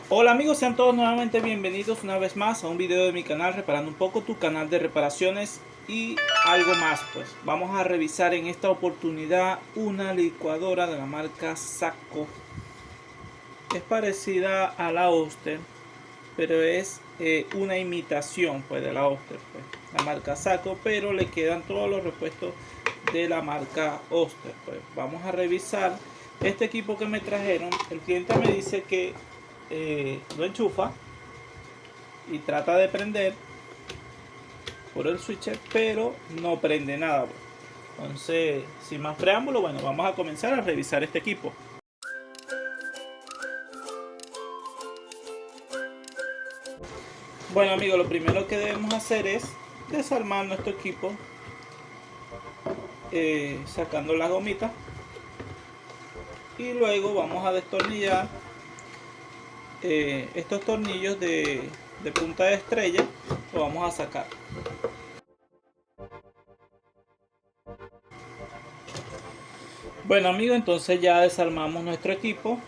Hola amigos, sean todos nuevamente bienvenidos una vez más a un video de mi canal Reparando un poco, tu canal de reparaciones y algo más. Pues vamos a revisar en esta oportunidad una licuadora de la marca Sako. Es parecida a la Oster, pero es una imitación pues de la Oster, pues, la marca Sako, pero le quedan todos los repuestos de la marca Oster. Pues vamos a revisar este equipo que me trajeron. El cliente me dice que lo enchufa y trata de prender por el switch, pero no prende nada. Entonces, sin más preámbulo, bueno, vamos a comenzar a revisar este equipo. Bueno amigos, lo primero que debemos hacer es desarmar nuestro equipo, sacando las gomitas, y luego vamos a destornillar estos tornillos de punta de estrella. Lo vamos a sacar. Bueno amigos, entonces ya desarmamos nuestro equipo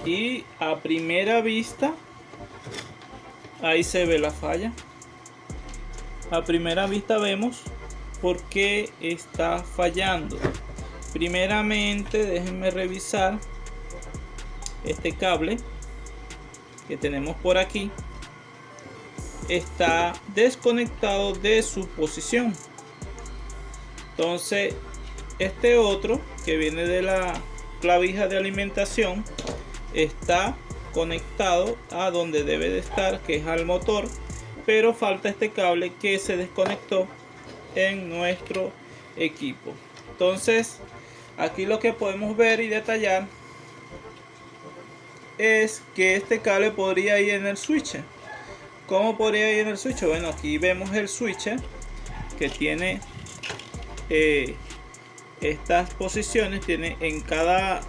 y a primera vista ahí se ve la falla. A primera vista vemos por qué está fallando. Primeramente déjenme revisar este cable que tenemos por aquí. Está desconectado de su posición. Entonces este otro que viene de la clavija de alimentación está conectado a donde debe de estar, que es al motor, pero falta este cable que se desconectó en nuestro equipo. Entonces aquí lo que podemos ver y detallar es que este cable podría ir en el switch. ¿Cómo podría ir en el switch? Bueno, aquí vemos el switch que tiene estas posiciones, tiene en cada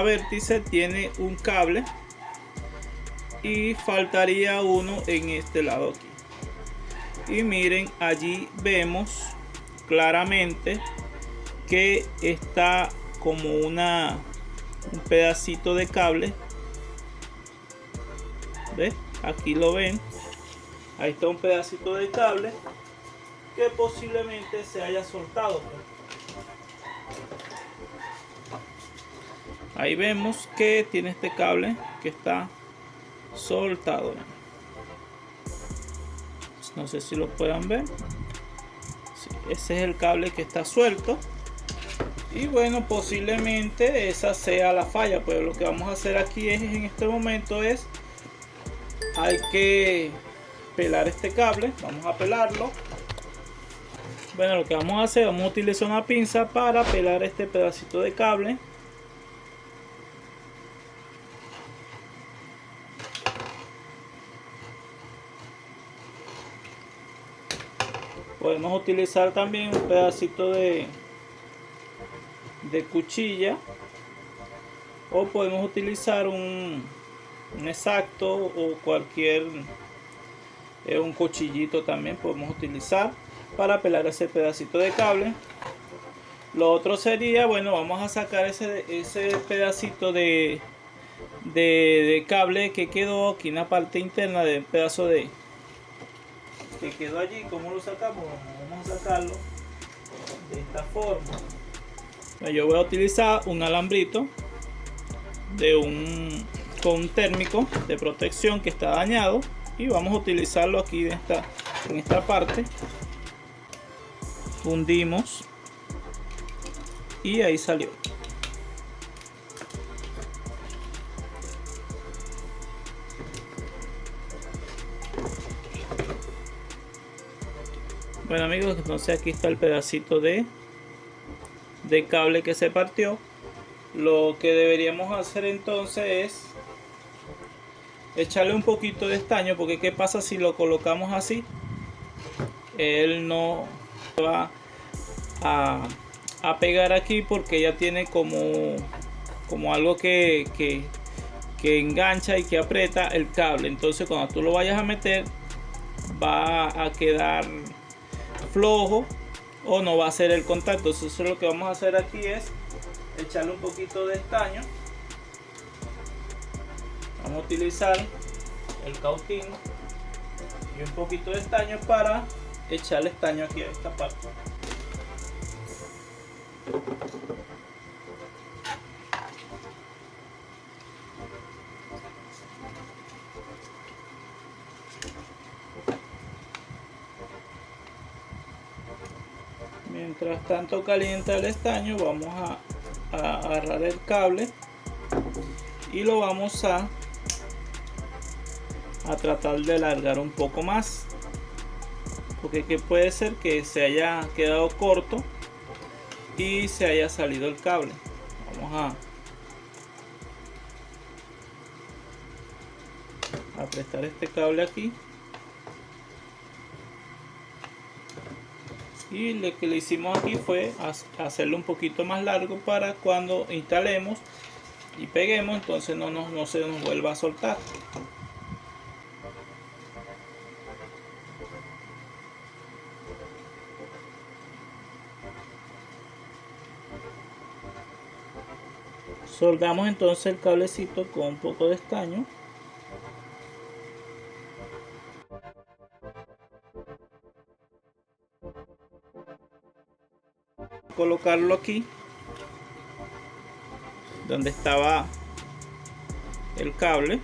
vértice tiene un cable y faltaría uno en este lado aquí. Y miren, allí vemos claramente que está como un pedacito de cable. ¿Ves? Aquí lo ven. Ahí está un pedacito de cable que posiblemente se haya soltado. Ahí vemos que tiene este cable que está soltado. No sé si lo puedan ver. Sí, ese es el cable que está suelto. Y bueno, posiblemente esa sea la falla. Pues lo que vamos a hacer aquí en este momento es, hay que pelar este cable. Vamos a pelarlo. Bueno, lo que vamos a hacer, vamos a utilizar una pinza para pelar este pedacito de cable. Podemos utilizar también un pedacito de cuchilla, o podemos utilizar un exacto o cualquier un cuchillito también podemos utilizar para pelar ese pedacito de cable. Lo otro sería, bueno, vamos a sacar ese pedacito de cable que quedó aquí en la parte interna del pedazo de que quedó allí. ¿Cómo lo sacamos? Vamos a sacarlo de esta forma. Yo voy a utilizar un alambrito con un térmico de protección que está dañado, y vamos a utilizarlo aquí en esta parte. Hundimos y ahí salió. Bueno amigos, entonces aquí está el pedacito de cable que se partió. Lo que deberíamos hacer entonces es echarle un poquito de estaño, porque qué pasa si lo colocamos así, él no va a pegar aquí, porque ya tiene como algo que engancha y que aprieta el cable. Entonces cuando tú lo vayas a meter va a quedar flojo o no va a hacer el contacto. Entonces lo que vamos a hacer aquí es echarle un poquito de estaño Vamos a utilizar el cautín y un poquito de estaño para echarle estaño aquí a esta parte. Mientras tanto calienta el estaño, vamos a agarrar el cable y lo vamos a tratar de alargar un poco más, porque que puede ser que se haya quedado corto y se haya salido el cable. Vamos a apretar este cable aquí, y lo que le hicimos aquí fue hacerlo un poquito más largo para cuando instalemos y peguemos, entonces no se nos vuelva a soltar. Soldamos entonces el cablecito con un poco de estaño. Colocarlo aquí donde estaba el cable.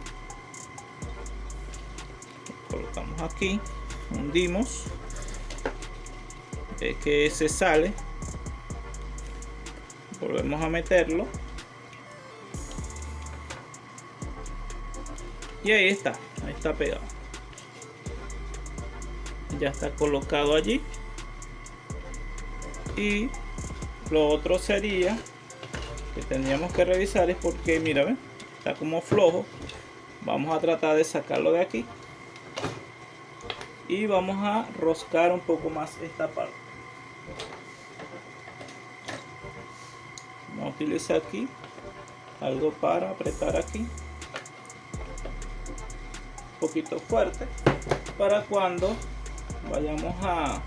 Lo colocamos aquí, hundimos, ve que se sale, volvemos a meterlo y ahí está pegado, ya está colocado allí. Y lo otro sería que tendríamos que revisar es porque mira, ¿ven? Está como flojo. Vamos a tratar de sacarlo de aquí y vamos a roscar un poco más esta parte. Vamos a utilizar aquí algo para apretar aquí un poquito fuerte para cuando vayamos a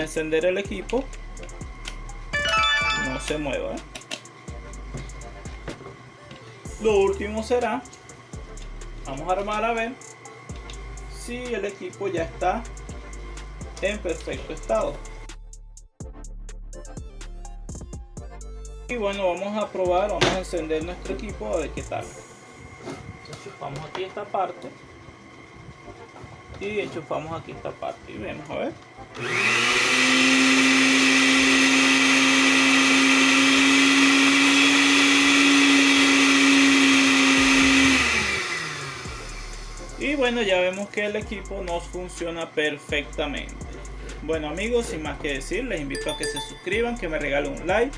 encender el equipo no se mueva. Lo último será, vamos a armar a ver si el equipo ya está en perfecto estado. Y bueno, vamos a probar, vamos a encender nuestro equipo a ver qué tal. Enchufamos aquí esta parte y enchufamos aquí esta parte y vemos a ver. Y bueno, ya vemos que el equipo nos funciona perfectamente. Bueno amigos, sin más que decir, les invito a que se suscriban, que me regalen un like,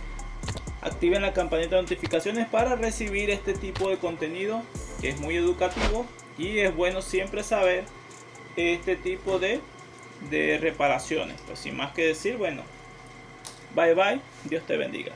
activen la campanita de notificaciones para recibir este tipo de contenido que es muy educativo y es bueno siempre saber este tipo de reparaciones. Pues sin más que decir, bueno, bye bye, Dios te bendiga.